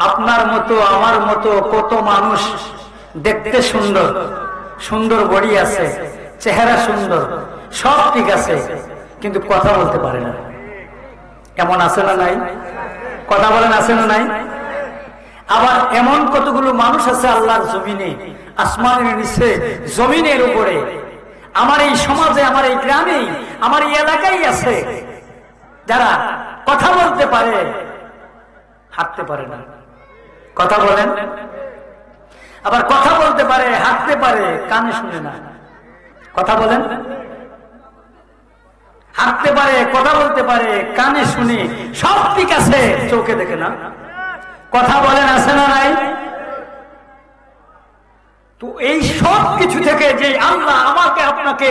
আপনার মতো আমার মতো কত মানুষ দেখতে সুন্দর, সুন্দর বডি আছে, চেহারা সুন্দর, সব ঠিক আছে, কিন্তু কথা বলতে পারে না। এমন আছে না নাই? কথা বলেন, আছে না নাই? আবার এমন কতগুলো মানুষ আছে আল্লাহর জমিনে, আসমানের নিচে, জমিনের উপরে, আমার এই সমাজে, আমার এই গ্রামে, আমার এই এলাকায় আছে, যারা কথা বলতে পারে, হাঁটতে পারে না। কথা বলেন। আবার কথা বলতে পারে, হাঁটতে পারে, কানে শুনে না। কথা বলেন। হাঁটতে পারে, কথা বলতে পারে, কানে শুনে, সব ঠিক আছে, চোখে দেখে না। কথা বলেন, আছে না নাই? তো এই সব কিছু থেকে যে আল্লাহ আমাকে আপনাকে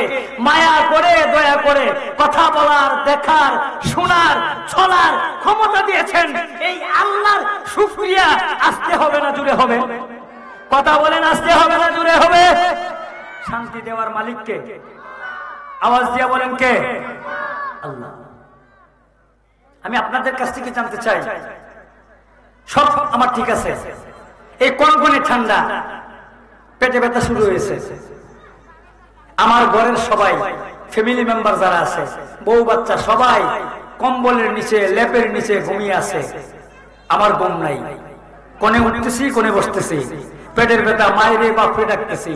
মায়া করে, দয়া করে কথা বলার, দেখার, শোনার, চলার ক্ষমতা দিয়েছেন, এই আল্লাহর শুকরিয়া আসতে হবে না জুড়ে হবে? কথা বলেন, আসতে হবে না জুড়ে হবে? শান্তি দেওয়ার মালিককে আওয়াজ দিয়া বলেন কে? আল্লাহ। আমি আপনাদের কাছ থেকে জানতে চাই, সব আমার ঠিক আছে, এই কনকনে ঠান্ডা, পেটে ব্যথা শুরু হয়েছে, আমার ঘরের সবাই ফ্যামিলি মেম্বার যারা আছে, বউ বাচ্চা সবাই কম্বলের নিচে, লেপের নিচে ঘুমিয়ে আছে, আমার ঘুম নাই, কোণে উঠতেছি, কোণে বসতেছি, পেটের ব্যথা, মায়েরে বাপরে ডাকতেছি,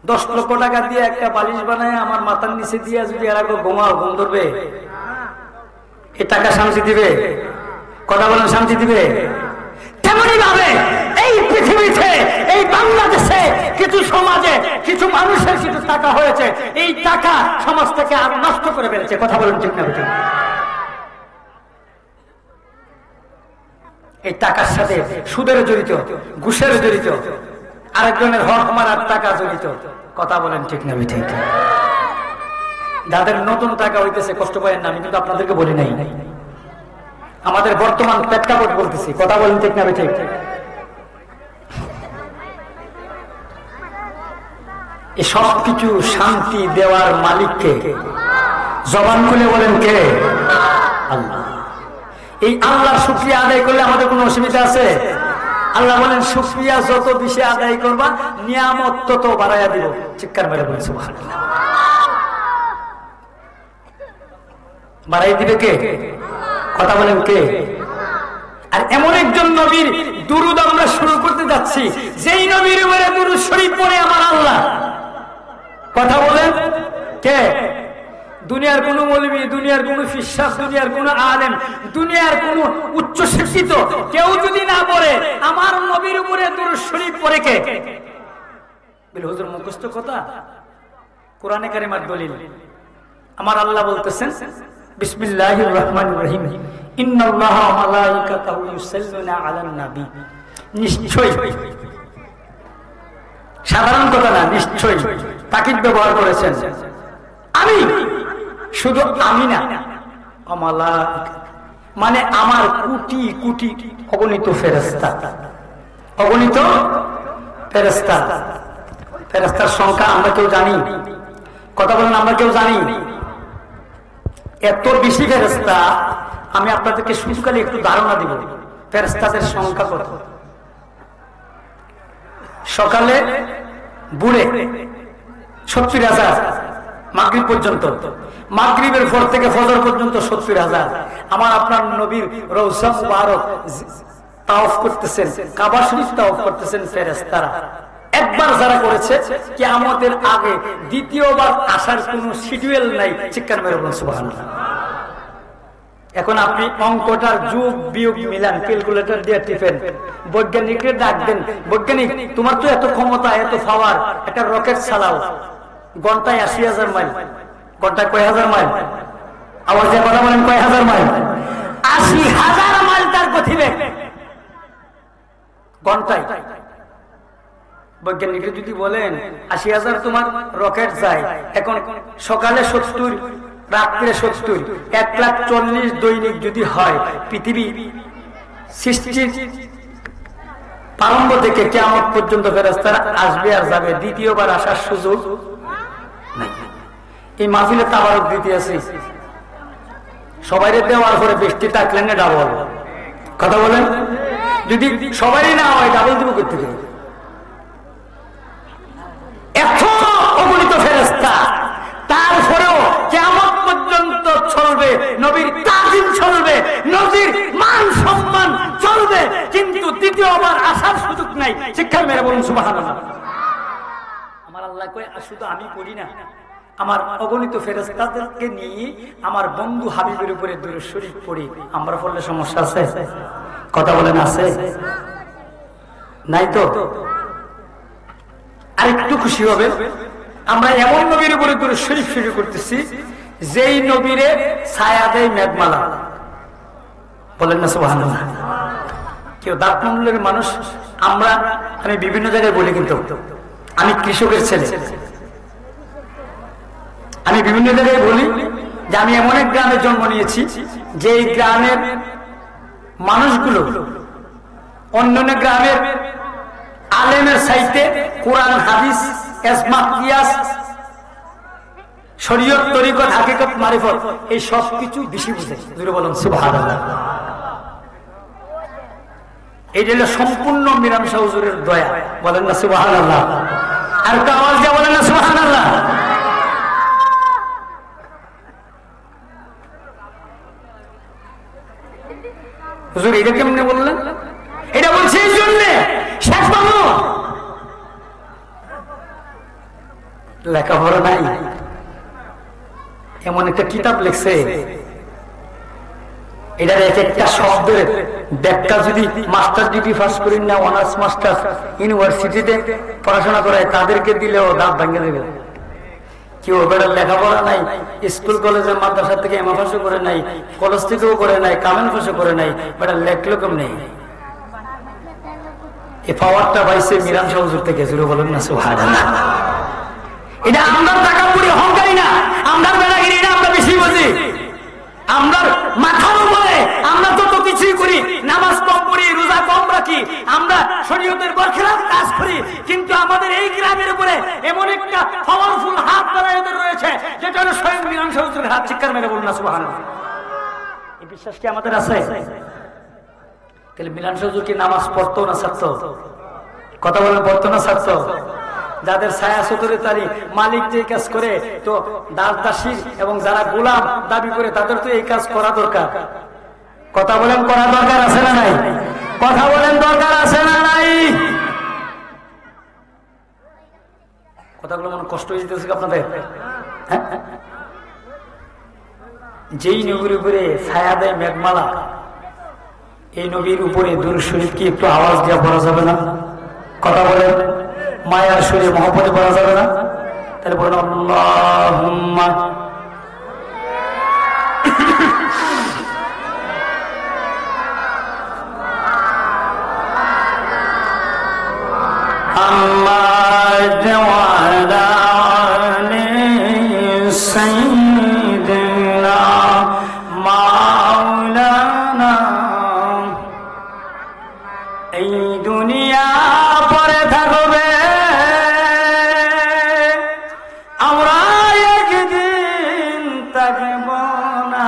10 লক্ষ টাকা দিয়ে একটা বালিশ বানায় আমার মাথার নিচে দিয়ে যদি আর একবার ঘুমাও, ঘুম ধরবে? এই টাকা শান্তি দিবে? কথা বলেন, শান্তি দিবে? তেমনি ভাবে এই পৃথিবীতে, এই বাংলাদেশে কিছু সমাজে, কিছু মানুষের কিছু টাকা হয়েছে, এই টাকা সমাজ থেকে আর নষ্ট করে ফেলেছে। কথা বলেন, ঠিক না ঠিক? এই টাকার সাথে সুদের জড়িত, ঘুষের জড়িত, আরেকজনের হক মারার টাকা জড়িত। কথা বলেন, ঠিক না ঠিক? যাদের নতুন টাকা হইতেছে কষ্ট পায় না, আমি কিন্তু আপনাদেরকে বলি নাই, আমাদের বর্তমান প্রেক্ষাপট বলতেছি। কথা বলেন, ঠিক না ঠিক? এই সব কিছু শান্তি দেওয়ার মালিককে জবান খুলে বলেন কে? আল্লাহ। এই আল্লাহর শুকরিয়া আদায় করলে আমাদের কোনো অসুবিধা আছে? আল্লাহ বলেন, শুকরিয়া যত বেশি আদায় করবা, নিয়ামত তত বাড়াইয়া দিব। চিৎকার মেরে বলেন সুবহানাল্লাহ। বাড়াই দিবে কে? কথা বলেন কে? আর এমন একজন নবীর দুরূদ আমরা শুরু করতে যাচ্ছি, যেই নবীর উপরে দুরূদ শরীফ পড়ে আমার আল্লাহ। কথা বলেন কে? দুনিয়ার কোন মৌলবী, দুনিয়ার কোন ফিসাব, দুনিয়ার কোন আলেম, দুনিয়ার কোন উচ্চ শিক্ষিত কেউ যদি না পড়ে, আমার নবীর উপরে দুরূদ শরীফ পড়ে কে? বলে হুজুর মুখস্থ কথা? কোরআনে কারিমার দলিল। আমার আল্লাহ বলতেছেন, বিসমিল্লাহির রহমানির রহিম, ইন্নাল্লাহা ওয়া মালাইকাতাহু ইউসাল্লুনা আলান নবী। নিশ্চয়ই, সাধারণ কথা না, নিশ্চয়ই তাকিদ ব্যবহার করেছেন। আমি, শুধু আমি না, মানে আমার কোটি কোটি অগণিত ফেরেশতা, অগণিত ফেরেশতা। ফেরেশতার সংখ্যা আমরা কেউ জানি? কথা বলেন, আমরা কেউ জানি? এত বেশি ফেরেশতা, আমি আপনাদেরকে শুধু খালি একটু ধারণা দিব ফেরেশতাদের সংখ্যা কত। সকালে বুড়ে 70,000, মাগরিব পর্যন্ত, মাগরিবের পর থেকে ফজর পর্যন্ত 70,000। আমার আপনার নবীর রওজা মুবারক তাওয়াফ করতেছেন, কাবা শরীফ তাওয়াফ করতেছেন ফেরেশতারা। একবার যারা করেছে, কিয়ামতের আগে দ্বিতীয়বার আসার কোন শিডিউল নাই। চিৎকার মেরে বলুন সুবহানাল্লাহ। এখন আপনি অঙ্কটার যোগ বিয়োগ মিলান, ক্যালকুলেটর দিয়ে টিপেন, বৈজ্ঞানিককে ডাক দেন, বৈজ্ঞানিক তোমার তো এত ক্ষমতা, এত পাওয়ার, একটা রকেট চালাও, ঘন্টায় 80,000 মাইল। ঘন্টায় কয় হাজার মাইল? আওয়াজ দিয়ে কথা বলেন, কয় হাজার মাইল? 80,000 মাইল তার গতিবেগ ঘন্টায়। বৈজ্ঞানিকরা যদি বলেন 80,000 তোমার রকেট যায়, এখন সকালে 70, রাত্রে 70, 1,40,000 দৈনিক যদি হয়, পৃথিবী সৃষ্টির প্রারম্ভ থেকে কিয়ামত পর্যন্ত ফেরেশতারা আসবে আর যাবে, দ্বিতীয়বার আসার সুযোগ নাই। এই মাহফিলে তাবারক দিতে আছে, সবাই দেওয়ার পরে বৃষ্টি থাকলেন ডাবল। কথা বলেন, যদি সবাই না হয় ডাবল দিব করতে হবে। এত অগণিত ফেরেশতা, তারপরেও কিয়ামত পর্যন্ত চলবে, নবীর তাজিম চলবে, নবীর মান সম্মান চলবে, কিন্তু দ্বিতীয়বার আসার সুযোগ নাই। শিক্ষা মেরে বলুন সুবহানাল্লাহ। আমার আল্লাহ কয় শুধু আমি পড়ি না, আমার অগণিত ফেরেশতাদেরকে নিয়ে আমার বন্ধু হাবিবের উপরে দুরূদ শরীফ পড়ি। আমরা পড়লে সমস্যা আছে? কথা বলেন আছে? নাই তো? আরেকটু খুশি হবে, আমরা এমন নবীর উপরে দুরূদ শরীফ শুরু করতেছি যেই নবীরে ছায়া দেয় মেঘমালা। বলেন না সুবহানাল্লাহ। কেউ দাঁতমূলের মানুষ, আমি বিভিন্ন জায়গায় বলি, কিন্তু আমি কৃষকের ছেলে, আমি বিভিন্ন জায়গায় বলি যে আমি এমন এক গ্রামে জন্ম নিয়েছি যে এই গ্রামের মানুষগুলো অন্যান্য গ্রামের আলেমের সাইতে কোরআন হাদিস ইজমা কিয়াস শরীয়ত তরিকত হাকিকত মারিফত এই সব কিছু বেশি বুঝে। জোরে বলুন সুবহানাল্লাহ। এইটা হলো সম্পূর্ণ মীরামশা হুজুরের দয়া। বলেন না সুবহানাল্লাহ। আর একটা আওয়াজ দিয়ে বলেন না সুবহানাল্লাহ। হুজুর এটা কেমনে বললেন? এটা বলছে এই জন্য শেখ বাবু লেখাপড়া নাই, এমন একটা কিতাব লিখছে, এটার এক একটা শব্দের ব্যাখ্যা যদি মাস্টার ডিগ্রি পাস করেন না, অনার্স মাস্টার ইউনিভার্সিটিতে পড়াশোনা করে তাদেরকে দিলেও দাঁত ভেঙে দেবে। কেউ বেটার লেখাপড়া নাই, স্কুল কলেজের মাদ্রাসা থেকে এমএ পাশও করে নাই, কলেজ থেকেও করে নাই, কামেল পাশও করে নাই, বেটার লেখলো কম নেই। এই পাওয়ারটা পাইছে মীরামশা হুজুর থেকে। জোরে বলেন না সুবহানাল্লাহ। এটা আমরা তাকাব্বুরি অহংকারী না, আমরা বেড়াগিরি না, আমরা বেশি বুঝি। আমরা মাথার উপরে আমরা যত কিছুই করি, নামাজ কম পড়ি, রোজা কম রাখি, আমরা শরীয়তের বরখেলাফ কাজ করি, কিন্তু আমাদের এই গ্রামের উপরে এমন একটা পাওয়ারফুল হাত বানায়দের রয়েছে যেটা হলো স্বয়ং মীরামশা হুজুরের হাত। চিৎকার মেরে বলুন না সুবহানাল্লাহ। এই বিশ্বাস কি আমাদের আছে? তাহলে মীরামশা হুজুর কি নামাজ পড়তো না ছাড়তো? কথা বলেন, পড়তো না ছাড়তো? যাদের ছায়া সতরে তারি মালিক যে কাজ করে, তো দাস দাসী এবং যারা গোলাম দাবি করে তাদের তো এই কাজ করা দরকার। কথা বলেন, করা দরকার আছে না নাই? কথা বলেন, দরকার আছে না নাই? কথাগুলো মনে কষ্ট হয়ে যেতেছে আপনাদের? যেই নবীর উপরে ছায়া দেয় মেঘমালা, এই নবীর উপরে দুরূদ শরীফ কি একটু আওয়াজ দিয়ে পড়া যাবে না? কথা বলেন, মায়ার সুরে মহব্বতে পড়া যাবে না? তাহলে বলেন আল্লাহুম্মা মুহাম্মাদ ওয়া আলা আলি সাইয়্যিদিনা মাওলানা। এই দুনিয়া পরে থাকবে, আমরা একদিন থাকব না।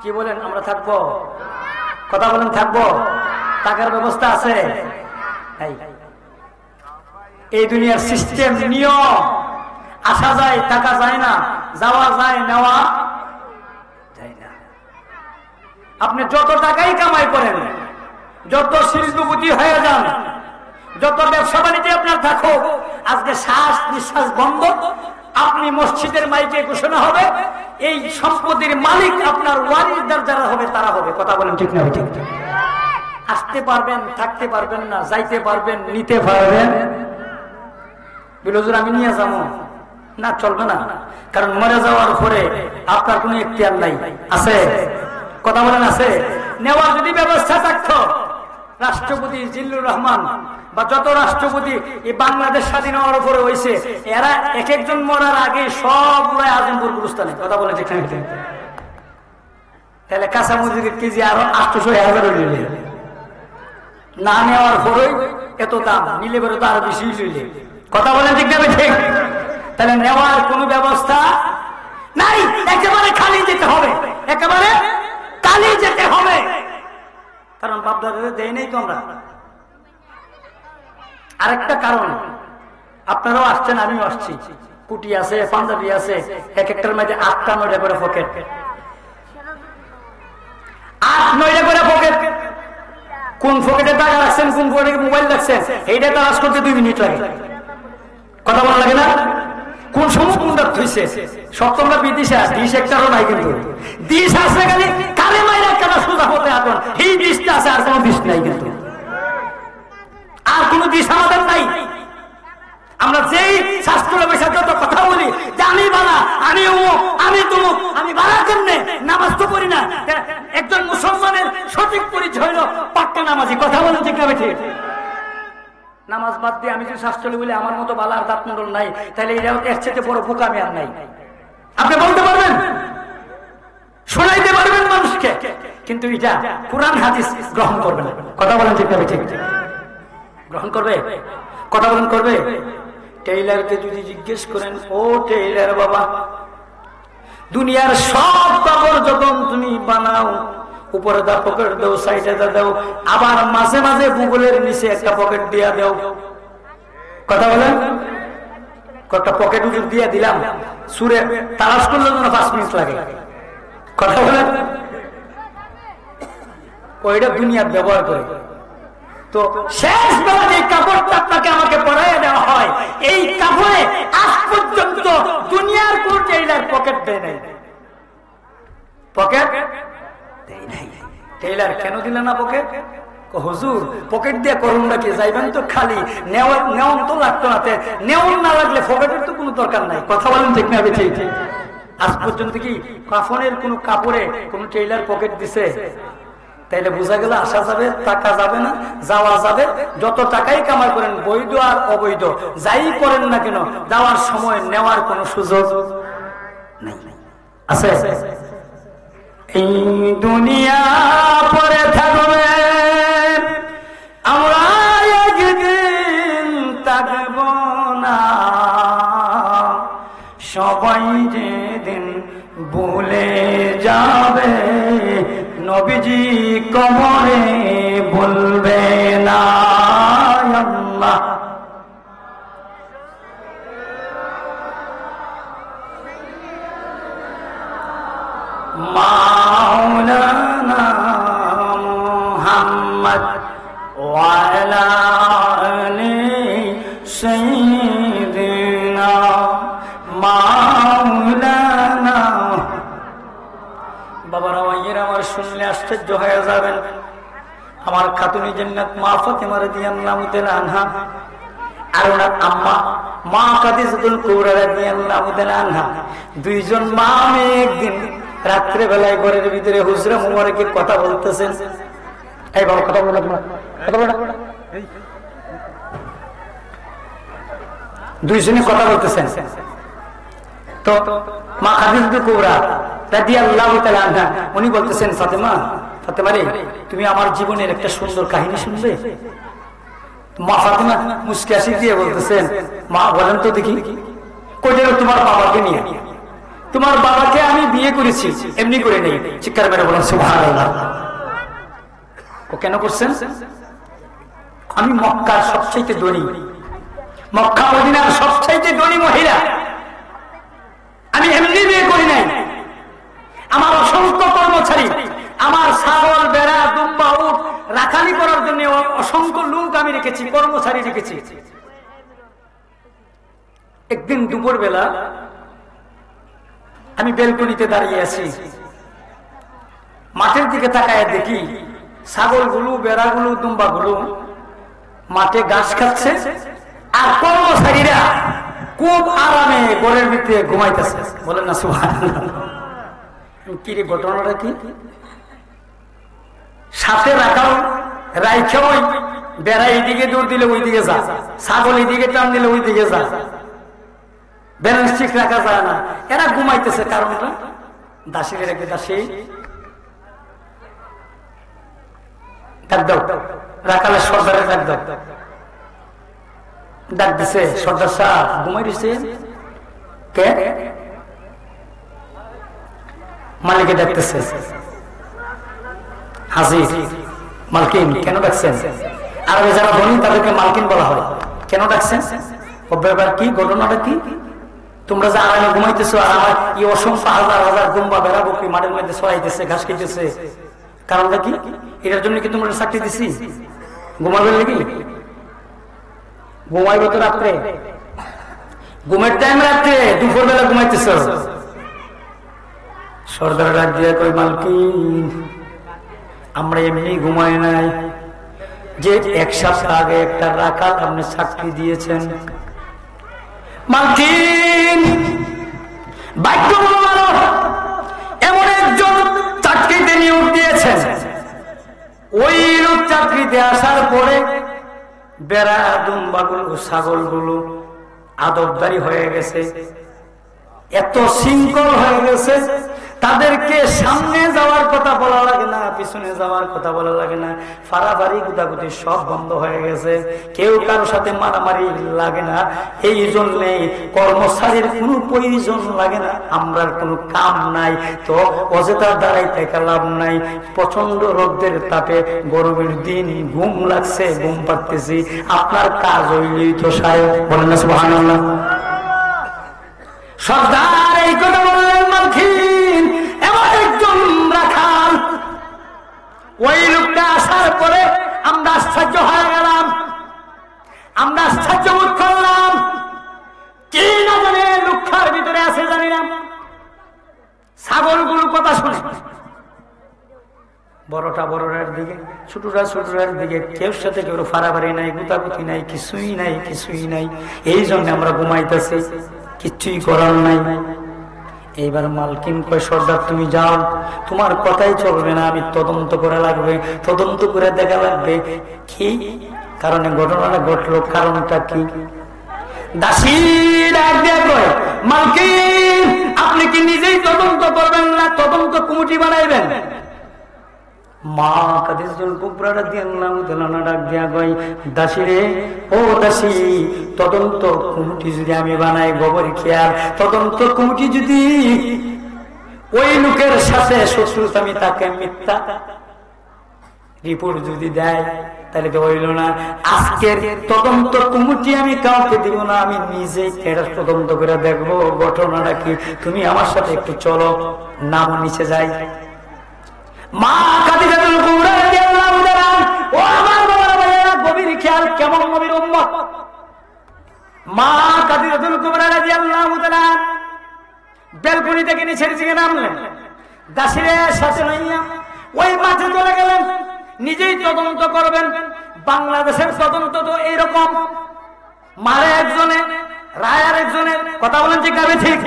কি বলেন, আমরা থাকবো? কথা বলেন, থাকবো? টাকার ব্যবস্থা আছে? এই দুনিয়ার সিস্টেম নিয়ম, আসা যায় টাকা যায় না, যাওয়া যায় নেওয়া যায় না। আপনি যত টাকাই কামাই করেন, যত শিল্পপতি হয়ে যান, যত ব্যবসা বাণিজ্যে আপনার থাকুক, আজকে শ্বাস নিঃশ্বাস বন্ধ, আপনি মসজিদের মাইকে ঘোষণা হবে, এই সম্পত্তির মালিক আপনার ওয়ারিসদার যারা হবে তারা হবে। কথা বলেন, ঠিক না? ঠিক। আসতে পারবেন, থাকতে পারবেন না, যাইতে পারবেন, নিতে পারবেন। হুজুর আমি নিয়ে যাবো না, চলবে না, কারণ মরে যাওয়ার পরে আপনার কোনো এখতিয়ার নাই। আছে? কথা বলেন, আছে? নেওয়ার যদি ব্যবস্থা থাকতো, রাষ্ট্রপতি জিল্লুর রহমান বা যত রাষ্ট্রপতি এই বাংলাদেশ স্বাধীন হওয়ার উপরে হয়েছে, এরা এক একজন মরার আগে সবগুলো আজমপুর গুরুস্থানে। কথা বলে, ঠিক না? তাহলে কাঁচা মজুরির কেজি আরো 800-1000 হইলে, না নেওয়ার পরেই এত দাম, নিলে বেরো তো আরো বেশি লইলে। কথা বলেন, ঠিক না? ঠিক। তাহলে নেওয়ার কোনো ব্যবস্থা নাই, একেবারে খালি যেতে হবে, একেবারে খালি যেতে হবে। কারণ বাপদাদাদের দেয় নেই তো আমরা। আরেকটা কারণ, আপনারাও আসছেন, আমিও আসছি, কুটি আছে, পাঞ্জাবি আছে, এক একটার মধ্যে 8-9টা করে পকেট, 8-9টা করে পকেট। কোন পকেটে টাকা রাখছেন, কোন পকেটে মোবাইল রাখছেন, এইটা তালাশ করতে 2 মিনিট লাগে। কথা বলা লাগে না? কোন সময় কোনটা থইছে সব তোমরা বিদিশা, দিশ একটারও নাই, কিন্তু দিশ আছে খালি কালে মাইরা কেন সোজা হতে এখন এই দিশটা আছে, আর কোনো দিশ নাই, কিন্তু আর কোনো দিশ আমাদের নাই। আমরা যেই শাস্ত্রের বিষয়ে যত কথা বলি যে আমি বালা, আমি অমুক, আমি তমুক, আমি বালা কেমনে, নামাজ তো পড়ি না। একজন মুসলমানের সঠিক পরিচয় হলো পাক্কা নামাজি। কথা বলেন ঠিক না ঠিক? নামাজ বাদ দিয়ে আমি যদি শাস্ত্র বলি আমার মতো বালার দাঁত মন্ডল নাই, তাহলে এটা এর চেয়ে বড় বোকামি আর নাই। আপনি বলতে পারবেন, শোনাইতে পারবেন মানুষকে, কিন্তু এটা কোরআন হাদিস গ্রহণ করবে না। কথা বলেন ঠিক না ঠিক? গ্রহণ করবে? কথা বলেন করবে? টেইলারকে যদি জিজ্ঞেস করেন, ও টেইলার বাবা, দুনিয়ার সব কাপড় যখন তুমি বানাও, উপরে দা পকেট দাও, সাইডে দাও, আবার মাঝে মাঝে ভূগোলের নিচে একটা পকেট দিয়া দাও। কথা বলেন? কটা পকেট উজুর দিয়ে দিলাম, সুরে তালাশ করলে 5 মিনিট লাগে। কথা বলেন? ওইটা দুনিয়ার ব্যবহার করে। তো শেষ বেলা যে কাপড়টা আপনাকে আমাকে পরাইয়া দেওয়া হয়, এই কাপড়ে আজ পর্যন্ত দুনিয়ার কোন টেইলার পকেট দেয় নাই। পকেট দেয় নাই। টেইলার কেন দিলে না পকেট? হুজুর পকেট দিয়ে করুন নাকি, যাইবেন তো খালি, নেওন তো লাগতো না, নেওন না লাগলে পকেটের তো কোনো দরকার নাই। কথা বলেন ঠিক না ঠিক? আজ পর্যন্ত কি কাফনের কোন কাপড়ে কোন টেইলার পকেট দিছে? তাইলে বোঝা গেল আসা যাবে, টাকা যাবে না, যাওয়া যাবে। যত টাকাই কামাই করেন, বৈধ আর অবৈধ যাই করেন না কেন, যাওয়ার সময় নেওয়ার কোন সুযোগ নেই। আছে? এই দুনিয়া পরে থাকবে, আমরা একদিন থাকব না, সবাই যেদিন ভুলে যাবে, নবীজি কবরে বলবে না আল্লাহ মাওলানা মুহাম্মদ ওয়া আলা আলি সাইয়্যিদিনা মাওলানা। বাবারা মাইয়েরা আমার শুনলে আশ্চর্য হয়ে যাবেন। আমার খাতুনি জান্নাত মা ফাতেমা রাদিয়াল্লাহু তাআলা আনহা আর ওনার আম্মা মা খাদিজাতুল কুবরা রাদিয়াল্লাহু তাআলা আনহা, দুইজন মা মেয়ে একদিন রাত্রে বেলায় ঘরের ভিতরে হুজরা মুবারকে কথা বলতেছেন। এই বাবা কথা বলো না, কথা বলো না। দুইজনে কথা বলতেছেন। তো মা খাদিজাতুল কুবরা রাদিয়াল্লাহু তাআলা আনহা উনি বলতেছেন, ফাতেমা, ফাতেমা রে, তুমি আমার জীবনের একটা সুন্দর কাহিনী শুনবে? মা ফাতেমা মুস্কি হাসি দিয়ে বলতেছেন, মা বলেন তো দেখি। কইলেন, তোমার বাবাকে নিয়ে। তোমার বাবাকে আমি বিয়ে করেছি, এমনি করে নেই। চিৎকার মেরে বলেন সুবহানাল্লাহ। ও কেন করছেন? আমি মক্কার সবচাইতে ধনী, মক্কা মদিনার সবচাইতে ধনী মহিলা, আমি এমনি বিয়ে করি নাই। আমার অসংখ্য কর্মচারী, আমার ছাগল, বেড়া, দুম্বা, উট রাখালি করার জন্য অসংখ্য লোক আমি রেখেছি, কর্মচারী রেখেছি। একদিন দুপুর বেলা আমি বেলকনিতে দাঁড়িয়ে আছি, মাঠের দিকে তাকায় দেখি ছাগলগুলো, বেড়াগুলো, দুম্বাগুলো মাঠে ঘাস খাচ্ছে, আর কর্মচারীরা খুব আরামে ঘরের ভিতরে ঘুমাইতেছে। বলেন না সুবহানাল্লাহ। কি রে, ঘটনাটা কি? সাথে রাখাও রাইখা, ওই বেড়া এইদিকে দৌড় দিলে ওই দিকে যা, ছাগল এইদিকে টান দিলে ওই দিকে যা, ব্যালেন্স ঠিক রাখা যায় না। এরা ঘুমাইতেছে, কারণটা দাসীকে রেখে, দাসী ডাক দাও, রাখালের সর্দারে ডাক দাও। ডাক দিছে, সর্দার সাহেব ঘুমাই দিছে। কে? মালিকে ডাকতেছে, হাজির। মালকিন কেন ডাকছেন? আর যারা ধনী তাদেরকে মালকিন বলা হয়। কেন ডাকছেন? ব্যাপার কি, ঘটনাটা কি? তোমরা যে আরামে ঘুমাইতেছো আর আমার এই অসংখ্য হাজার হাজার দুম্বা বেড়া বকরি মাঠের মধ্যে ছড়াইতেছে, ঘাস খাইতেছে, কারণটা কি? এটার জন্য কি তোমরা চাকরি দিছি? ঘুমাবেন নাকি? ঘুমাইব তো রাত্রে, ঘুমের টাইম রাত্রে, দুপুর বেলা ঘুমাইতেছ। সর্দার ডাক দিয়ে কই, মালকিন আমরা এমনি ঘুমাই নাই, যে এক সপ্তাহ আগে একটা রাখাল আপনি চাকরি দিয়েছেন। মালকিন বাক্য এমন একজন চাকরিতে নিয়োগ দিয়েছেন, ওই লোক চাকরিতে আসার পরে বেড়া দুম্বাগুলো ছাগলগুলো আদবদারি হয়ে গেছে, এত শৃঙ্খল হয়ে গেছে, তাদেরকে সামনে যাওয়ার কথা বলা লাগে না, পিছনে যাওয়ার কথা বলা লাগে না, ফাড়াফাড়ি গুদাগুদি সব বন্ধ হয়ে গেছে, কেউ কারো সাথে মারামারি লাগে না। এই জন্যে কর্মচারীর কোনো প্রয়োজন লাগে না, আমরার কোনো কাম নাই, তো অযথা দাঁড়াই থেকে লাভ নাই। প্রচন্ড রোদের তাপে গরমের দিন, ঘুম লাগছে, ঘুম পাড়তেছি, আপনার কাজ হইলেই তো সাহেব, বলেন না সুবহানাল্লাহ। সর্দার এই কথা বললেন, মালকিন এমন একজন রাখাল। ওই লোকটা আসার পরে আমরা আশ্চর্য হয়ে গেলাম, আমরা আশ্চর্য বোধ করলাম। কি না জানে লোকটার ভিতরে আছে জানি না। ছাগলগুলোর কথা শুনে বড়টা বড়টার দিকে, ছোটরা ছোটরার দিকে, কেউ সাথে কেউ ফাড়াফাড়ি নাই, গুতাগুতি নাই, কিছুই নাই, কিছুই নাই। এই জন্য আমরা ঘুমাইতেছি, কিচ্ছুই করার নাই। এইবার মালকিন কয়, সর্দার তুমি যাও, তোমার কথাই চলবে না, আমি তদন্ত করা লাগবে, তদন্ত করে দেখা লাগবে কি কারণে ঘটনাটা ঘটলো, কারণটা কি। দাসী ডাক দিয়ে কয়, মালকিন আপনি কি নিজেই তদন্ত করবেন না, তদন্ত কমিটি বানাইবেন? মা কাদিজুল কুবরা রাদিয়াল্লাহু তাআলা ডাক দিয়া কয়, দাসী রে, ও দাসী, তদন্ত কমিটি যদি আমি বানাই, গোবর খেয়াল তদন্ত কমিটি যদি ওই লোকের সাথে শত্রুতা, আমি তাকে মিথ্যা রিপোর্ট যদি দেয়, তাহলে তো হইল না। আজকের তদন্ত কমিটি আমি কাউকে দিব না, আমি নিজে এটা তদন্ত করে দেখবো ঘটনাটা কি। তুমি আমার সাথে একটু চলো, নাম নিচে যাই। মা খাদিজাতুল কুবরা রাদিয়াল্লাহু তাআলা, ও আমার বাবার ভাইয়েরা, গভীর খেয়াল, কেমন নবীর উম্মত। মা খাদিজাতুল কুবরা রাদিয়াল্লাহু তাআলা বেলকনি থেকে নিচের দিকে নামলেন, দাসীদের সাথে লইয়া ওই মাঠে চলে গেলেন, নিজেই তদন্ত করবেন। বাংলাদেশের তদন্ত তো এইরকম, মারে একজনে, রায়ের একজনের, কথা বলেন ঠিক আছে? ঠিক।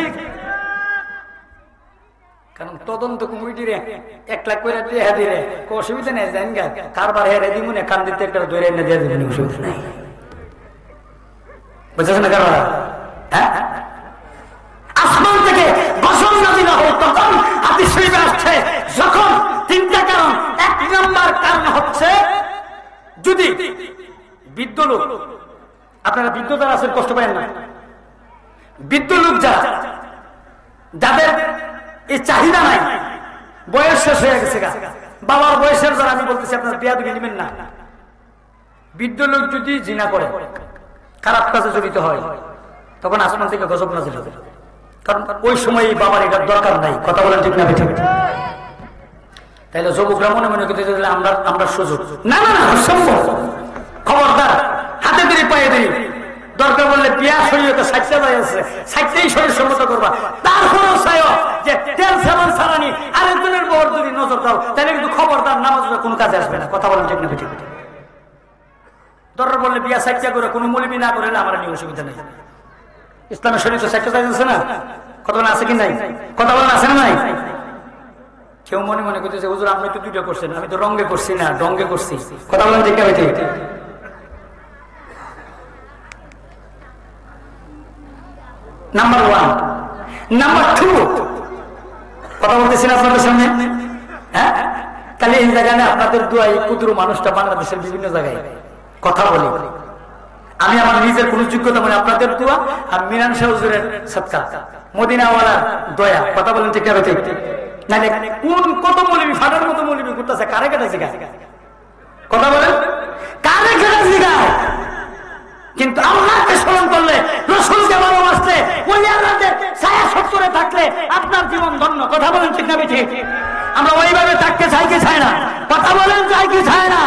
কারণ তদন্ত কমিটিরে 1 লাখ করে টিয়া দিলে অসুবিধা নেই, জান গা কারবার হেরে দিমুনে কান দিতে একটা ধরে এনে দিয়ে দিবেন, অসুবিধা নেই, বুঝছেন না? কারবার হ্যাঁ, আসমান থেকে ঘোষণা নাযিল হয় তখন হাদিস শরীফে আসছে, যখন 3টা কারণ। 1 নম্বর কারণ হচ্ছে, যদি বৃদ্ধ লোক, আপনারা বৃদ্ধ যারা আছেন কষ্ট পাবেন না, বৃদ্ধ লোক যাদের এই চাহিদা নাই, বয়স শেষ হয়ে গেছে, বাবার বয়সের যারা, আমি বলতেছি আপনার বেয়াদবি নেবেন না, বৃদ্ধ লোক যদি জিনা করে, খারাপ কাজে জড়িত হয়, তখন আসমান থেকে গজব নাযিল হবে। কারণ ওই সময় বাবার এটার দরকার নাই, কথা বলেন ঠিক না? ঠিক। তাইলে যুবকরা মনে মনে করতে আমরা সুযোগ, না না না, সম্ভব। খবরদার, হাতে ধরে পায়ে ধরে, দরকার বললে বিয়া শরীয়তে 60টা যায় আছে, 60টাই শরীর সম্মত করবা। তারপরেও চাই যে তেল সাবান ছাড়ানি আরেকজনের বর যদি নজর দাও, তাহলে কিন্তু খবরদার, নামাজ কোনো কাজে আসবে না, কথা বলেন ঠিক না? ঠিক। দরকার বললে বিয়া 60টা করে, কোনো মৌলবি না করে আমার নিয়ে অসুবিধা নেই। ইসলামের শরীয়তে 60টা যায় আছে না, কথা বলেন আছে কি নাই? কথা বলেন আছে না নাই? কেউ মনে মনে করতেছে, হুজুর আপনি তো 2টা করছেন, আমি তো রঙ্গে করছি না, ডঙ্গে করছি, কথা বলেন ঠিক না? ঠিক। নাম্বার 1। নাম্বার 2, কথা বলতেছি না আপনাদের সামনে, হ্যাঁ? তাহলে এই জায়গায় আপনাদের দোয়াই ক্ষুদ্র মানুষটা বাংলাদেশের বিভিন্ন জায়গায় কথা বলি। আমি আমার নিজের কোন যোগ্যতা মানে আপনাদের দোয়া আর মিরান শাহ হুজুরের সদকা, মদিনাওয়ালার দয়া, কথা বলেন ঠিক না? ঠিক। নাহলে কোন কত মৌলবি, ফাটার মতো মৌলবি করতেছে, কারে কাটাছে, ওলি আল্লাহদের ছায়া সত্তরে থাকলে আপনার জীবন ধন্য। কথা বলেন ঠিক না ঠিক? আমরা ওইভাবে থাকতে চাই কি চাই না? কথা বলেন চাই কি চাই না?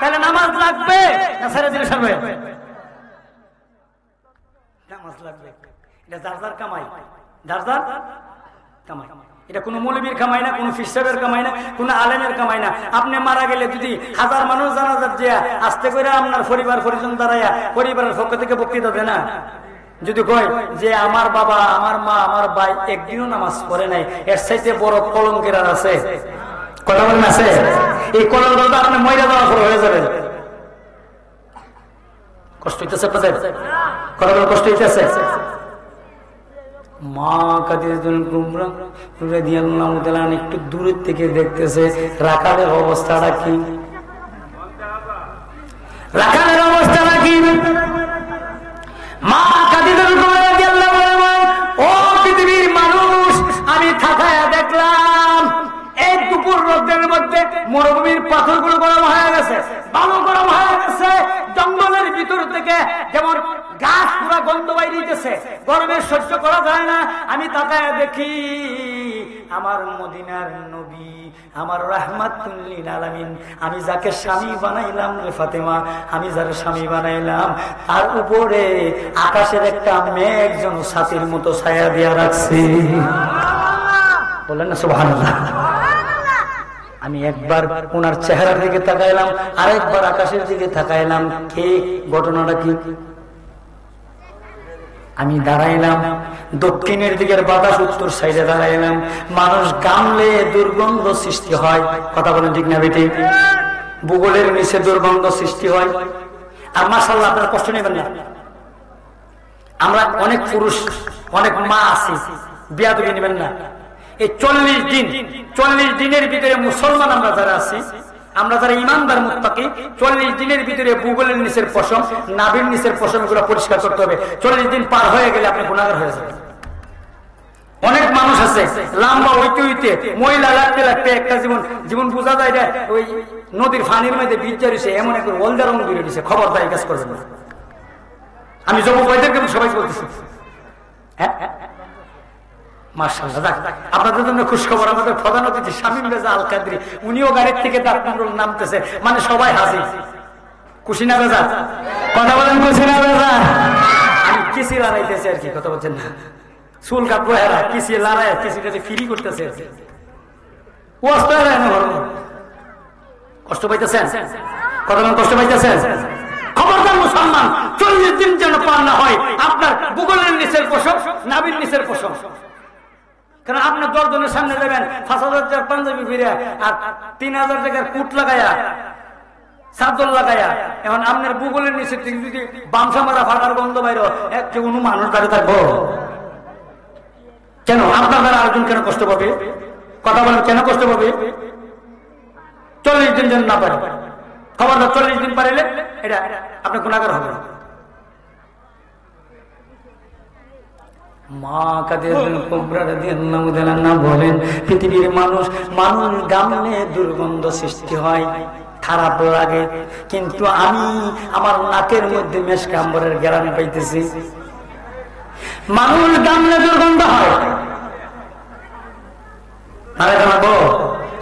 তাহলে নামাজ লাগবে না ছেড়ে দিলে সরবে? নামাজ লাগবে। এটা যার যার কামাই, যার যার কামাই। এটা কোনো মৌলবীর কামাই না, কোনো ফিসাবের কামাই না, কোনো আলেমের কামাই না। আপনি মারা গেলে যদি হাজার মানুষ জানাজাত যে আস্তে করে আপনার পরিবার পরিজন দাঁড়াইয়া পরিবারের পক্ষ থেকে বক্তৃতা দেয় না, যদি কয় যে আমার বাবা, আমার মা, আমার ভাই একদিনও নামাজ পড়ে নাই, এর চাইতে বড় কলঙ্কের আর আছে? কথা বলেন আছে? এই কলঙ্কটা আপনি মহিলা দেওয়ার পর হয়ে যাবেন। কষ্ট হইতেছে আপনাদের? কথা বলেন কষ্ট হইতেছে? মা একটু দূরের থেকে দেখতেছে রাখালের অবস্থাটা কি, রাখালের অবস্থাটা কি। মা ও পৃথিবীর মানুষ, আমি থাকায় দেখলাম এই দুপুর রোদের মধ্যে মরুভূমির পাথরগুলো গরম হয়ে গেছে, বালু গরম হয়ে গেছে, জঙ্গলের ভিতর থেকে যেমন গাছ পুরা গন্ধ বাইরেছে, গরমে সহ্য করা যায় না। আমি তাকায় দেখি আমার মদিনার নবী, আমার রাহমাতুল লিল আলামিন, আমি যাকে স্বামী বানাইলাম রে ফাতেমা, আমি যার স্বামী বানাইলাম তার উপরে আকাশের একটা মেঘ যেন ছাতির মতো ছায়া দিয়া রাখছে। বলেন না সুবহানাল্লাহ। আমি একবার ওনার চেহারার দিকে তাকাইলাম, আরেকবার আকাশের দিকে তাকাইলাম। কে? ঘটনাটা কি? আমি দাঁড়াইলাম দক্ষিণের দিকের বাতাস উত্তর সাইডে দাঁড়াইলাম। মানুষ গামলে দুর্গন্ধ সৃষ্টি হয়। কথা বলেন ঠিক না বেটি? ভূগোলের নিচে দুর্গন্ধ সৃষ্টি হয়। আর মাশাআল্লাহ আপনারা কষ্ট নেবেন না, আমরা অনেক পুরুষ অনেক মা আছি, বিয়াদবি নেবেন না। এই 40 দিনের ভিতরে মুসলমান আমরা যারা আছি, আমরা যারা ইমানদার মুত্তাকি, 40 দিনের ভিতরে ভূগোলের নিচের পশম, নাভির নিচের পশম গুলো পরিষ্কার করতে হবে। 40 দিন পার হয়ে গেলে আপনি গুনাহগার হয়ে যাবেন। অনেক মানুষ আছে লম্বা হইতে হইতে মহিলা লাগতে লাগতে একটা জীবন বোঝা যায় না, ওই নদীর ফানির মধ্যে ভিজে রয়েছে, এমন একটা ওলদা রং দিয়ে দিয়েছে। খবরদার কাজ করবেন না। আমি যুবক ভাইদেরকে সবাই বলতেছি, হ্যাঁ মাশাআল্লাহ। আপনাদের জন্য খুশখবর, আমাদের প্রধান অতিথি শামীম রেজা আল কাদরি, উনিও গাড়ির থেকে দাঁড়ানোর নামতেছে, মানে সবাই হাজির। খুশি না রেজা? কথা বলেন খুশি না রেজা? আমি কিসি লড়াইতেছি আর কি, কথা বলছেন না? চুল কাটবো হেরা কিসি লড়াই, কিসিটাতে ফ্রি করতেছে। কষ্ট পাইতেছেন? কথা বলেন কষ্ট পাইতেছেন? খবরদার মুসলমান, 40 দিন যেন পার না হয় আপনার ভূগোলের নিচের পোষক, নাভির নিচের পোষক। কারণ আপনি 10 জনের সামনে যাবেন 5,000 টাকার পাঞ্জাবি ফিরে আর 3,000 টাকার কুট লাগাইয়া, চাদর লাগাইয়া, এখন আপনার ভূগোলের নিচে যদি বামসা মারা ফাটার গন্ধ বাইর, কোনো মানুষ দাঁড়িয়ে থাকবো কেন? আপনার দ্বারা আরেকজন কেন কষ্ট পাবে? কথা বলেন কেন কষ্ট পাবে? 40 দিন যেন না পারে। খবরদার 40 দিন পারিলে এটা আপনি গুনাহগার হবেন। মা কাদের কুবরা রাদিয়াল্লাহু তাআলা বলেন, পৃথিবীর মানুষ গামলে দুর্গন্ধ সৃষ্টি হয়, খারাপ লাগে, কিন্তু আমি আমার নাকের মধ্যে মেশক আম্বরের ঘ্রাণ পাইতেছি। মানুষ গামলে দুর্গন্ধ হয়। আরে জানাবো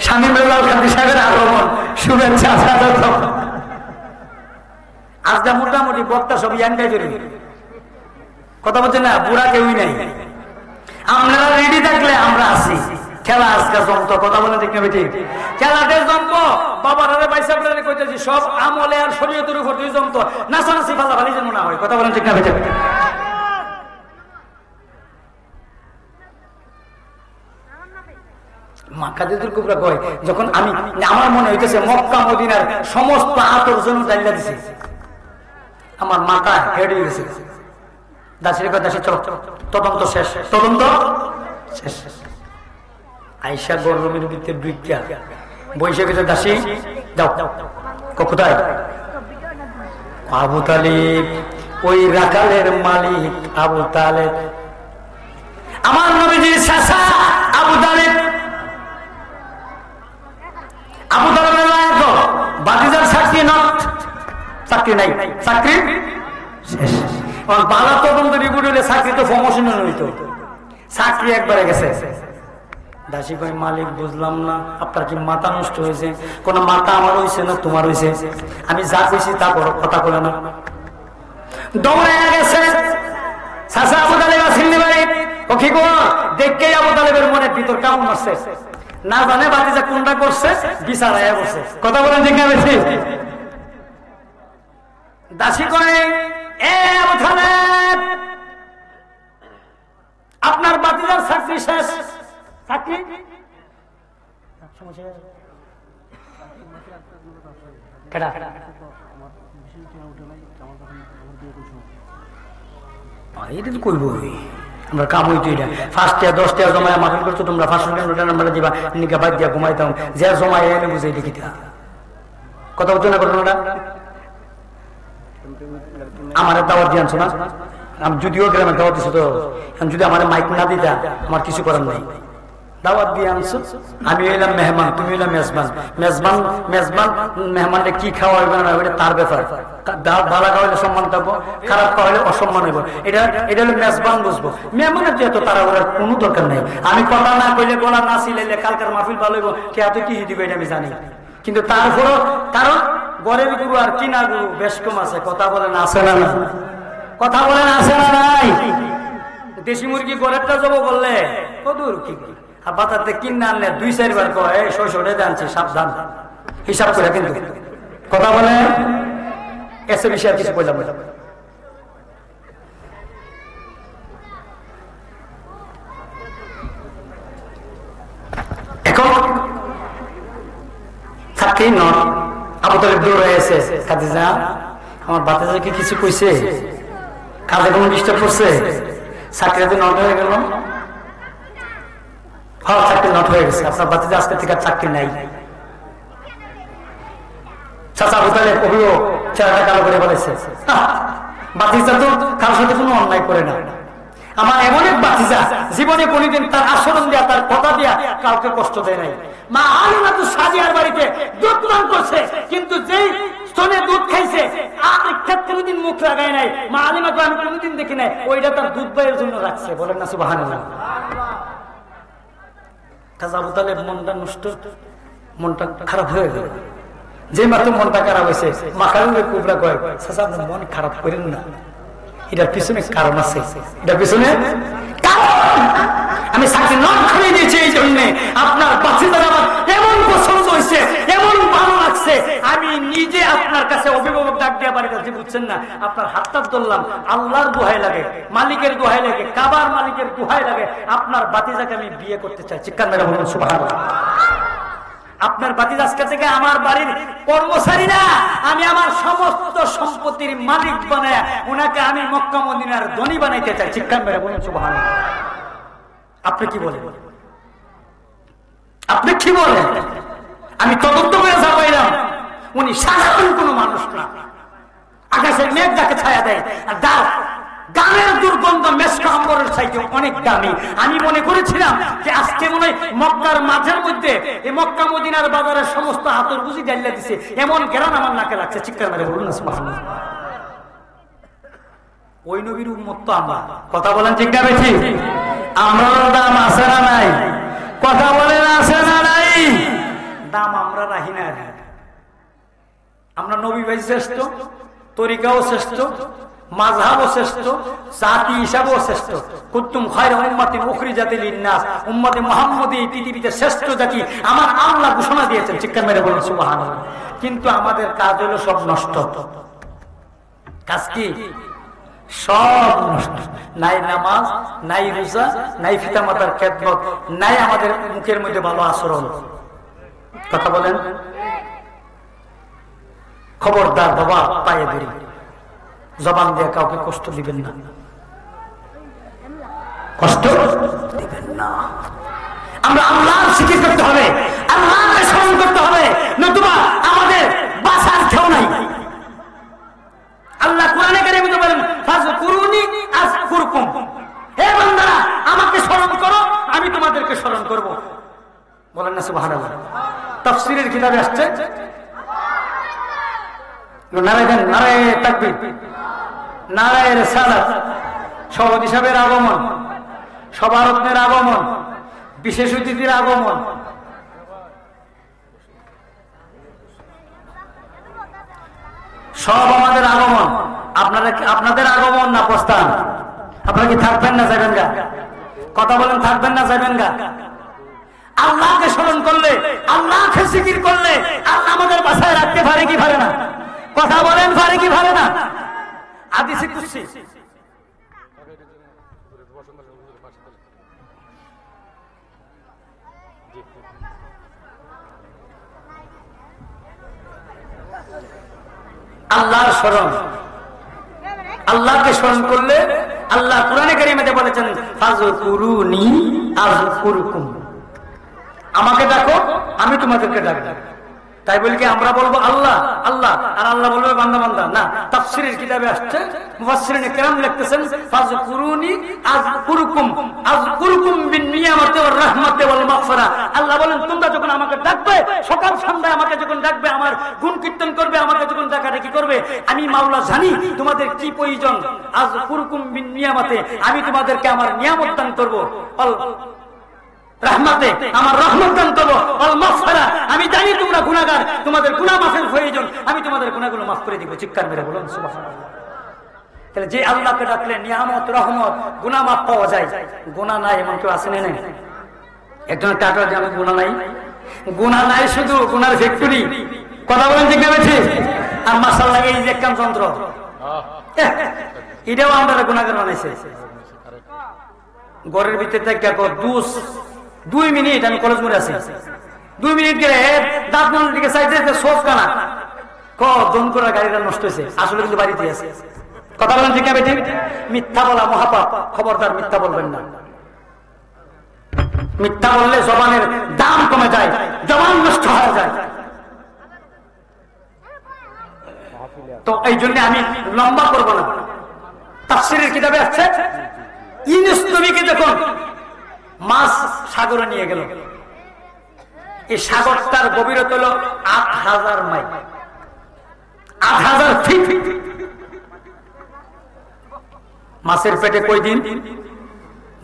শামীম রেজা আল কাদরি সাহেবের আগমন, শুভেচ্ছা স্বাগত। আজকে মোটামুটি বক্তা সব ইয়াঙ্গাই জরুরি, কথা বলছেন না? বুড়া কেউই নাই। আপনারা রেডি থাকলে আমরা আছি। খেলা আজকে জমতো, কথা বলে ঠিক না ঠিক? খেলাতে জমতো, বাবার বাইসা কইতেছি সব আমলে আর শরীয়তের উপর দিয়ে জমতো, নাচানাচি ফালাফালি যেন না হয়। কথা বলেন ঠিক না ঠিক? মা কাদের কুবরা কয়, যখন আমি আমার মনে হইতেছে মক্কা মদিনার সমস্ত আতর জন্য ডাইলা দিছে, আমার মাথা হেড হয়ে গেছে। দাসের কথা দাসী, চলো তদন্ত শেষ, তদন্ত শেষ। আয়েশা গরমের ভিতরে দুইটা বৈশা গেছে, দাসী যাও। কোথায়? আবু তালিব, ওই রাখালের মালিক আবু তালেব, আমার নবীজির চাচা আবু তালিব। আবু তালেবের ভাতিজার চাকরি নাই, চাকরি শেষ। বালা তদন্ত রিপোর্ট হইলে চাকরি তো প্রমোশন হইতো, চাকরি একবারে গেছে। দাসী কয় মালিক বুঝলাম না, আপনার কি মাথা নষ্ট হয়েছে? কোন মাথা আমার হয়েছে না তোমার হয়েছে? আমি যা কইছি তা করো, কথা বলে না। দৌড়ে গেছে চাচা আবু তালেব আসেননি বাড়ি, ও কি গো দেখে আবু তালেবের মনের ভিতর কেমন মারছে, না জানে বাতিজা কোনটা করছে, বিচার আয়া বসে। কথা বলেন ঠিক না বেশি? দাসী কয় এ আবু তালেব, আপনার বাতিজার চাকরি শেষ। চাকরি কেডা এটা তো কইব আমরা কাম হইতো, এটা ফার্স্ট ইয়ার 10 টাকা জমায় মাফিল করতো তোমরা, 500 টাকা আমরা দিবা নিকা বাদ দিয়া ঘুমাইতাম, যে জমায় এনে বুঝাই দেখিতা। কথা বলতো না ঘটনাটা? আমার দাওয়াত দিয়ে আনছো না, আমি যদিও গ্রামের দাওয়াত দিছো, তো যদি আমার মাইক না দিতা আমার কিছু করার নাই। দাওয়াত দিয়ে আনছো, আমি এলাম মেহমান, তুমি এলাম মেজবান। মেজবান মেজবান মেহমানকে কি খাওয়াইবে না ওইটা তার ব্যাপার। ভালো খাওয়াইলে সম্মান থাকবো, খারাপ খাওয়াইলে অসম্মান হইব, এটা হলো মেজবান বুঝবো। মেহমানের যেহেতু তারা ওরা কোনো দরকার নেই। আমি কথা না কইলে, গলা না সিলাইলে কালকার মাহফিল ভালো হইব, কে এত কি দিবে এটা আমি জানি। কিন্তু তারপরও কারণ গরের গুরু আর কিনা গুরু বেশ কম আছে। কথা বলেন আছে না? কথা বলেন আছে না নাই? দেশি মুরগি গরেরটা যাবো বললে কদূর কি আর বাতাতে কিনে আনলে 2-4 বার কয় 600 টাকা আনছি, সাবধান হিসাব করে। কিন্তু কথা বলে এসে বেশি আর কিছু বললাম। এখন চাকরি নন, আবু তালেব দৌড়ে এসে খাদিজা আমার বাতাজাকে কিছু কইছে, কাজে কোনো ডিস্টার্ব করছে? চাকরিতে নট হয়ে গেল। হ্যাঁ চাকরি নট হয়ে গেছে, আপনার বাতিতে আজকে থেকে চাকরি নাই। চাচা আবু তালেব অভিযোগ চেহারাটা কালো করে বলেছে, বাতিজা তো কারোর সাথে কোনো অন্যায় করে না। আমার এমন এক বাতিজা জীবনে কোনদিন তার আচরণ দেয়া, তার কথা দেয়া কাউকে কষ্ট দেয় নাই। মা আলিমা তো সাজিয়ার বাড়িতে দুধ পান করছে, কিন্তু যেই স্তনে দুধ খাইছে আর কোনদিন মুখ লাগায় নাই। মা আলিমাকে আমি কোনদিন দেখি নাই, ওইটা তার দুধ ভাইয়ের জন্য রাখছে। বলেন না সুবহানাল্লাহ? আবু তালেব মনটা নষ্ট, মনটা খারাপ হয়ে গেল। যে মাত্র মনটা খারাপ হয়েছে, মাখারুলের কুবরা কয় চাচা আপনি মন খারাপ করেন না, এটার পিছনে কারণ আছে। এটার পিছনে আমি চাকরি নট খুলে দিয়েছি এই জন্যে আপনার বাচ্চাদের আমার এমন পছন্দ হয়েছে, এমন ভালো লাগছে, আমি নিজে আপনার কাছে অভিভাবক ডাক দিয়ে বাড়িতে যে বুঝছেন না, আপনার হাতটা ধরলাম, আল্লাহর দোহাই লাগে, মালিকের দোহাই লাগে, কাবার মালিকের দোহাই লাগে, আপনার বাতিজাকে আমি বিয়ে করতে চাই। চিৎকার মেরে বলুন সুবহানাল্লাহ। আপনার বাতিজা আজকে থেকে আমার বাড়ির কর্মচারী না, আমি আমার সমস্ত সম্পত্তির মালিক বানায় ওনাকে আমি মক্কা মদিনার ধনী বানাইতে চাই। চিৎকার মেরে বলুন সুবহানাল্লাহ। আপনি কি বলেন? আপনি কি বলেন? আমি তদন্ত করে যা পাইলাম, উনি সাধারণ কোনো মানুষ না। আকাশের মেঘ যাকে ছায়া দেয়, আর গানের দুর্গন্ধ মেসকা আম্বরের চাইতে অনেক দামি। আমি মনে করেছিলাম যে আজকে মনে হয় মক্কার মাঝের মধ্যে এই মক্কা মদিনার বাজারের সমস্ত হাতের বুঝি জ্বালিয়ে দিছে, এমন ঘেরান আমার নাকে লাগছে। চিৎকার মেরে বলুন না সুবহানাল্লাহ। ওই নবীর উম্মত তো আমরা। কথা বলেন ঠিক না বেশি? আমরা দাম আছে না নাই? কথা বলেন আছে না নাই? দাম আমরা রাখি না। আমরা নবী ভাই শ্রেষ্ঠ, তরিকাও শ্রেষ্ঠ, মাযহাবও শ্রেষ্ঠ, জাতি হিসাবেও শ্রেষ্ঠ। কুনতুম খায়রা উম্মাতিন উখরিজাত লিন-নাস, উম্মতে মুহাম্মদী পৃথিবীতে শ্রেষ্ঠ জাতি আমার আল্লাহ ঘোষণা দিয়েছেন। চিৎকার মেরে বলুন সুবহানাল্লাহ। কিন্তু আমাদের কাজ হলো সব নষ্ট। কাজ কি? সব নষ্ট। নাই নামাজ, নাই রোজা, নাই পিতামাতার খেদমত, নাই আমাদের মুখের মধ্যে ভালো আচরণ। কথা বলেন। খবরদার বাবা, পায়ে ধরি, জবান দিয়ে কাউকে কষ্ট দিবেন না, কষ্ট দিবেন না। আমরা আল্লাহর জিকির করতে হবে, আল্লাহকে স্মরণ করতে হবে, নতুবা আমাদের বাঁচার কেউ নাই। আল্লাহ কোরআনে কারিমে বলেন ফাযকুরুনি আযকুরকুম, হে বান্দারা আমাকে স্মরণ করো, আমি তোমাদেরকে স্মরণ করব। বলেন না সুবহানাল্লাহ। তাফসীরের কিতাবে আসছে, নারায়ে দেন, নারায়ে তাকবীর। নারায়ে রিসালাত, সভাপতি সাহেবের আগমন, সভারত্নের আগমন, বিশেষ অতিথির আগমন, সব আমাদের আগমন। আপনাদের আগমন না প্রস্থান? আপনারা কি থাকবেন না যাবেন গা? কথা বলেন, থাকবেন না যাবেন গা? আল্লাহকে স্মরণ করলে, আল্লাহকে জিকির করলে আল্লাহ আমাদের বাসায় রাখতে পারে কি পারে না? কথা বলেন, পারে কি পারে না? হাদিসে কুদসি, আল্লাহর স্মরণ, আল্লাহকে স্মরণ করলে আল্লাহ কোরআনে কারিমে বলেছেন ফাযকুরুনি আযকুরকুম, আমাকে ডাকো আমি তোমাদেরকে ডাকবো। তাই বলি কি আমরা বলবো আল্লাহ আল্লাহ আর আল্লাহ বলবে বান্দা বান্দা? না, তাফসীরের কিতাবে আসছে, মুফাসসিরিন কেরাম লিখতেছেন ফাযকুরুনি আযকুরকুম, আযকুরকুম বিন-নিয়ামাতি ওয়ার-রাহমাতি ওয়াল-মাগফিরা। আল্লাহ বলেন তোমরা যখন আমাকে ডাকবে, সকাল সন্ধ্যায় আমাকে যখন ডাকবে, আমার গুণ কীর্তন করবে, আমাকে যখন ডাকাডাকি করবে, আমি মাওলা জানি তোমাদের কি প্রয়োজন। আযকুরকুম বিন-নিয়ামাতি, আমি তোমাদেরকে আমার নিয়ামত দান করব, রহমতে আমার রহমত দান করব, আল মাগফিরা, আমি জানি তোমরা গুনাহগার, তোমাদের গুনাহ মাফের প্রয়োজন, আমি তোমাদের গুনাহগুলো মাফ করে দিব। চিৎকার মেরে বলুন সুবহানাল্লাহ। তাহলে যে আল্লাহকে ডাকলে নিয়ামত, রহমত, গুনাহ মাফ পাওয়া যায়। গুনাহ নাই এমন কেউ আছে না? একজন টাকা জানে গুনাহ নাই, গুনাহ নাই শুধু গুনার ফ্যাক্টরি। কথা বলেন ঠিক না বেঠিক? আর মাশাআল্লাহ এই যে কাম যন্ত্র, এটাও আমরা গুনাহগার বানাইছে। ঘরের ভিতরে থেকে 2 মিনিট, আমি কলেজ মোড়ে আছি, 2 মিনিট গেলে দাঁত নামের দিকে চাইতে সব কানা দন করা গাড়িটা নষ্ট হয়েছে, আসলে কিন্তু বাড়িতে আছে। কথা বলেন ঠিক আছে? মিথ্যা বলা মহাপাপ, খবরদার মিথ্যা বলবেন না। মিথ্যা বললে জবানের দাম কমে যায়, জবান নষ্ট হয়ে যায়। তো এই জন্য আমি লম্বা করবো না। তাফসীরের কিতাবে আছে ইউনূস নবীকে যখন মাছ সাগরে নিয়ে গেল, এই সাগরটার গভীরতা হলো ৮,০০০ মাইল, ৮,০০০ ফিট। মাছের পেটে কই দিন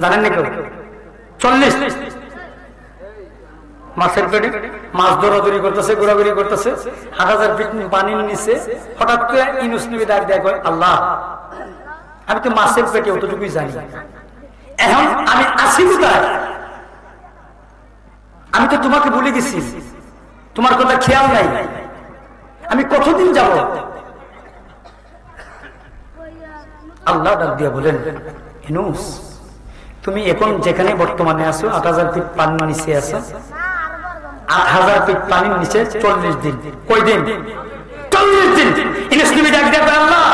জানেন না কেউ? 40 মাছের পেটে মাছ দৌড়াদৌড়ি করতেছে, ঘোরাঘুরি করতেছে, ৮,০০০ ফিট পানির নিচে। হঠাৎ করে ইউনূস নবী ডাক দেয়, আল্লাহ আমি তো মাছের পেটে অতটুকুই জানি, এখন আমি আছি কোথায়? আমি তো তোমাকে ভুলে গেছি, তোমার কথা খেয়াল নাই, আমি কতদিন যাব? আল্লাহ ডাক দিয়া বলেন, ইউনূস তুমি এখন যেখানে বর্তমানে আছো ৮,০০০ ফিট পানির নিচে আছো, ৮,০০০ ফিট পানির নিচে 40 দিন। কই দিন? 40 দিন। ইউনূস নবী ডাক দিয়া বলেন, আল্লাহ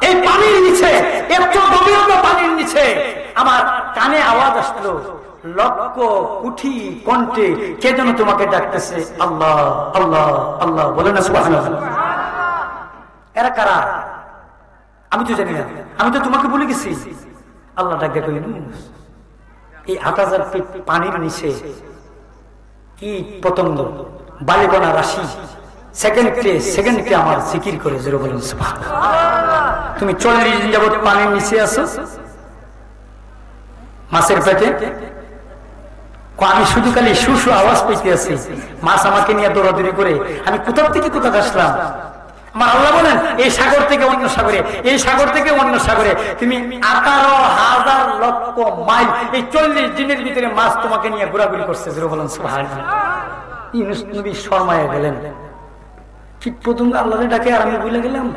এই পানির নিচে, এত গভীরতা পানির নিচে আমার কানে আওয়াজ আসলো, লক্ষ কোটি কণ্ঠে কে যেন তোমাকে ডাকতেছে, আল্লাহ আল্লাহ আল্লাহ। বলে না সুবহানাল্লাহ? এরা কারা? আমি তো জানি না, আমি তো তোমাকে বলে গেছি। আল্লাহ ডাক দেখো, এই ৮,০০০ ফিট পানির নিচে কি পতঙ্গ, বালিকণা রাশি সেকেন্ডে আমার জিকির করে জোরে বলুন সুবহানাল্লাহ। তুমি 40 দিন যাবত পানির নিচে আছো মাছের পেটে, আমি শুধু খালি শু আওয়াজ পেতে আছি, মাছ আমাকে নিয়ে দৌড়াদৌড়ি করে আমি কোথা থেকে কোথা আসলাম। আমার আল্লাহ বলেন এই সাগর থেকে অন্য সাগরে, এই সাগর থেকে অন্য সাগরে তুমি 18,000 লক্ষ মাইল, এই 40 দিনের ভিতরে মাছ তোমাকে নিয়ে ঘোরাঘুরি করছে। জোরে বলুন সুবহানাল্লাহ। ইউনূস নবী শর্মায় গেলেন, কীট পতঙ্গ আল্লাহরে ডাকে আর আমি ভুলে গেলাম।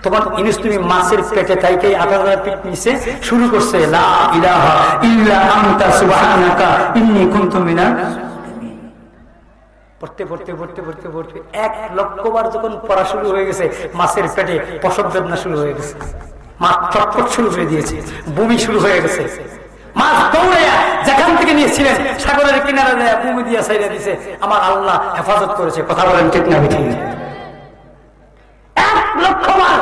তখন ইউনূস নবী মাছের পেটে থাইকে ৮,০০০ ফিট নিচে শুরু করছে, লা ইলাহা ইল্লা আনতা সুবহানাকা ইন্নী কুনতু মিনাল জালিমিন। পড়তে পড়তে পড়তে পড়তে পড়তে 1,০০,০০০ বার যখন পড়া শুরু হয়ে গেছে, মাছের পেটে প্রসব বেদনা শুরু হয়ে গেছে, মাছ চটপট শুরু করে দিয়েছে, বমি শুরু হয়ে গেছে। মাছ দৌড়াইয়া যেখান থেকে নিয়েছিলেন সাগরের কিনারে যায় বমি দিয়া সাইডা দিছে। আমার আল্লাহ হেফাজত করেছে। কথা বলেন ঠিক না ঠিক? 1,০০,০০০ বার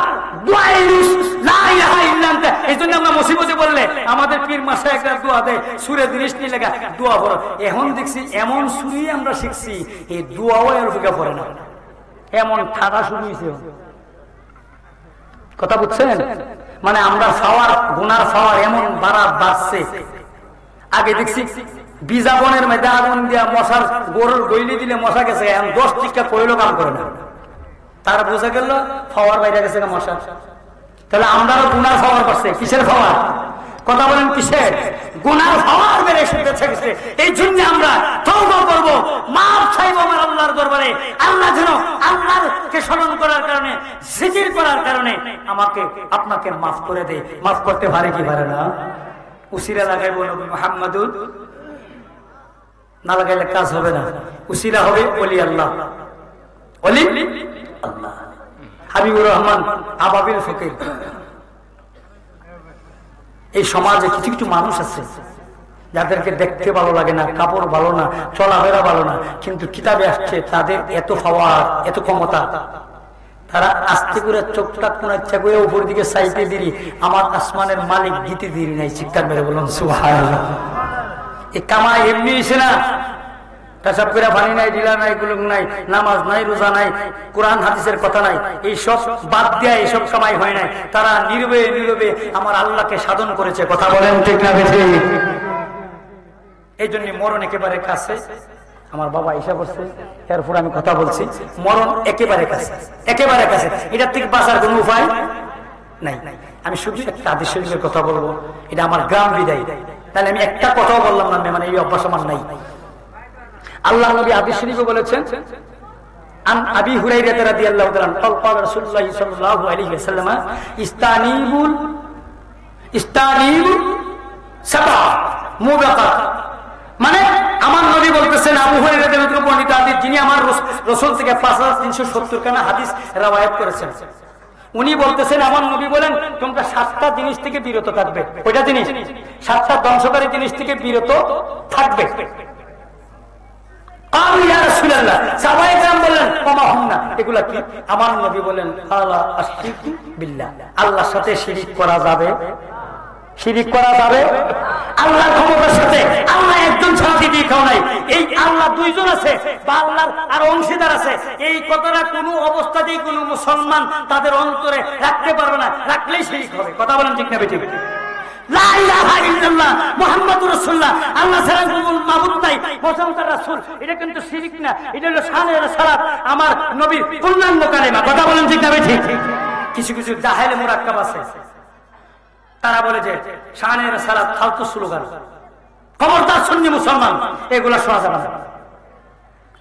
দোয়া ইউনূস লা ইলাহা ইল্লা আনতা। এইজন্য আমরা মুসিবতে বললে আমাদের পীর মাসে একটা দোয়া দেয়, সূরা জিনিস নিয়ে লেখা দোয়া পড়ো। এখন দেখছি এমন সুরি আমরা শিখছি, এই দোয়াও এর ফিকা পড়ে না, এমন ঠাডা শুরু হয়েছে। কথা বুঝছেন? মানে আমরা খাওয়ার গুনার খাওয়ার এমন বাড়ছে। আগে দেখছি বিজাবনের মধ্যে আগুন দিয়া মশার গরুর গইলি দিলে মশা গেছে, এখন 10 টিকা কইলেও কাম করে না। তার বোঝা গেল খাওয়ার বাইরে গেছে মশা। তাহলে আমরাও গুনার খাওয়ার পাচ্ছে। কিসের খাওয়ার কথা বলেন? কিসের? গুনার খাওয়ার বেড়ে গেছে। এই জন্য আমরা তওবা করব, মাফ চাইবো আমার আল্লাহর দরবারে। আল্লাহ যেন আল্লাহকে স্মরণ করার কারণে, জিকির করার কারণে আমাকে আপনাকে মাফ করে দেয়। মাফ করতে পারে কি পারে না? উসিলা লাগাইবো নবী মুহাম্মাদুর, না লাগাইলে কাজ হবে না। উসিলা হবে ওলি আল্লাহ, ওলি আল্লাহ। হাবিবুর রহমান আবাবিল ফকির। এই সমাজে কিছু কিছু মানুষ আছে যাদেরকে দেখতে ভালো লাগে না, কাপড় ভালো না, চলাফেরা ভালো না, কিন্তু কিতাবে আসছে তাদের এত পাওয়ার, এত ক্ষমতা। তারা আস্তে করে চোখটা কোন ইচ্ছা করে উপর দিকে চাইতে দিলি আমার আসমানের মালিক দিতে দিলি নাই। চিৎকার মেরে বলুন সুবহানাল্লাহ। এই কামাই এমনি হয়েছে না, পেশাব করে পানি নাই, ডিলা নাই, গুলুক নাই, নামাজ নাই, রোজা নাই, কোরআন হাদিসের কথা নাই, এই সব বাদ দেয়া এইসব কামাই হয় নাই। তারা নীরবে নীরবে আমার আল্লাহকে সাধন করেছে। কথা বলেন ঠিক না বেঠিক? এই জন্য মরণ একেবারে কাছে। আমার বাবা ঈশা করছে, এরপর আমি কথা বলছি। মরণ একেবারে কাছে, একেবারে কাছে। এটার থেকে বাঁচার কোনো উপায় নাই। আমি শুধু একটা হাদিস শরীফের কথা বলবো, এটা আমার গ্রাম বিদায়। তাহলে আমি একটা কথাও বললাম না, মানে এই অভ্যাস আমার নাই। আল্লাহ নবী হাদিস শরীফে বলেছেন, আন আবি হুরায়রা রাদিয়াল্লাহু তাআলা ক্বাল রাসূলুল্লাহ সাল্লাল্লাহু আলাইহি ওয়াসাল্লাম ইস্তানিবু সাবা মুবাকাত। মানে আমার নবী বলতেছেন, আবু হুরায়রা রাদিয়াল্লাহু তাআলা বর্ণিত হাদিস, যিনি আমার রাসূল থেকে 5370 খানা হাদিস রওয়ায়াত করেছেন। উনি বলতেছেন, আমার নবী বলেন তোমরা 7টা জিনিস থেকে বিরত থাকবে। কয়টা জিনিস? 7টা ধ্বংসকারী জিনিস থেকে বিরত থাকবে। আমার নবী বলেন আল্লাহর সাথে শিরিক করা যাবে। শিরিক করা যাবে আল্লাহর ক্ষমতার সাথে। আল্লাহ একজন ছাড়া দিয়ে খাও নাই, এই আল্লাহ দুইজন আছে বা আল্লাহর আর অংশীদার আছে। এই কথাটা কোনো অবস্থাতেই কোনো মুসলমান তাদের অন্তরে রাখতে পারবে না, রাখলেই শিরিক হবে। কথা বলেন ঠিক না বেঠিক? লা ইলাহা ইল্লাল্লাহ মুহাম্মাদুর রাসূলুল্লাহ, আল্লাহ ছাড়া কোনো মাবুদ নাই, মুহাম্মদ রাসূল, এটা কিন্তু শিরক না, এটা হলো শানে সালাত, আমার নবীর পূর্ণাঙ্গ কালেমা। কথা বলেন ঠিক না ঠিক? কিছু কিছু জাহেলে মুরাক্কাব আছে, তারা বলে যে শানে সালাত ফালতু স্লোগান, খবরদার সুন্নি মুসলমান, এগুলা শোনা যাবে না।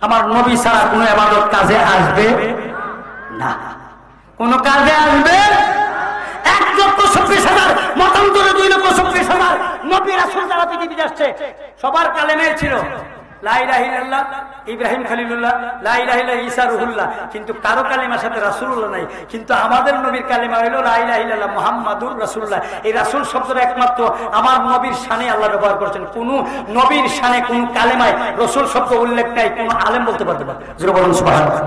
আমার নবী ছাড়া কোনো ইবাদত কাজে আসবে না, কোনো কাজে আসবে। 1,26,000 মতান্তরে 2,26,000 নবী রাসূল যারা পৃথিবীতে আসছে সবার কালেমা ছিল লা ইলাহা ইল্লাল্লাহ, ইব্রাহিম খলিলুল্লাহ, লা ইলাহা ইল্লাল্লাহ, ঈসা রুহুল্লাহ, কিন্তু কারো কালেমার সাথে রাসূলুল্লাহ নাই। কিন্তু আমাদের নবীর কালেমা হলো লা ইলাহা ইল্লাল্লাহ মুহাম্মাদুর রাসূলুল্লাহ। এই রাসূল শব্দটা একমাত্র আমার নবীর শানে আল্লাহ ব্যবহার করেছেন। কোন নবীর শানে কোন কালেমায় রাসূল শব্দ উল্লেখ নাই, কোন আলেম বলতে পারবে না। জোরে বলুন সুবহানাল্লাহ।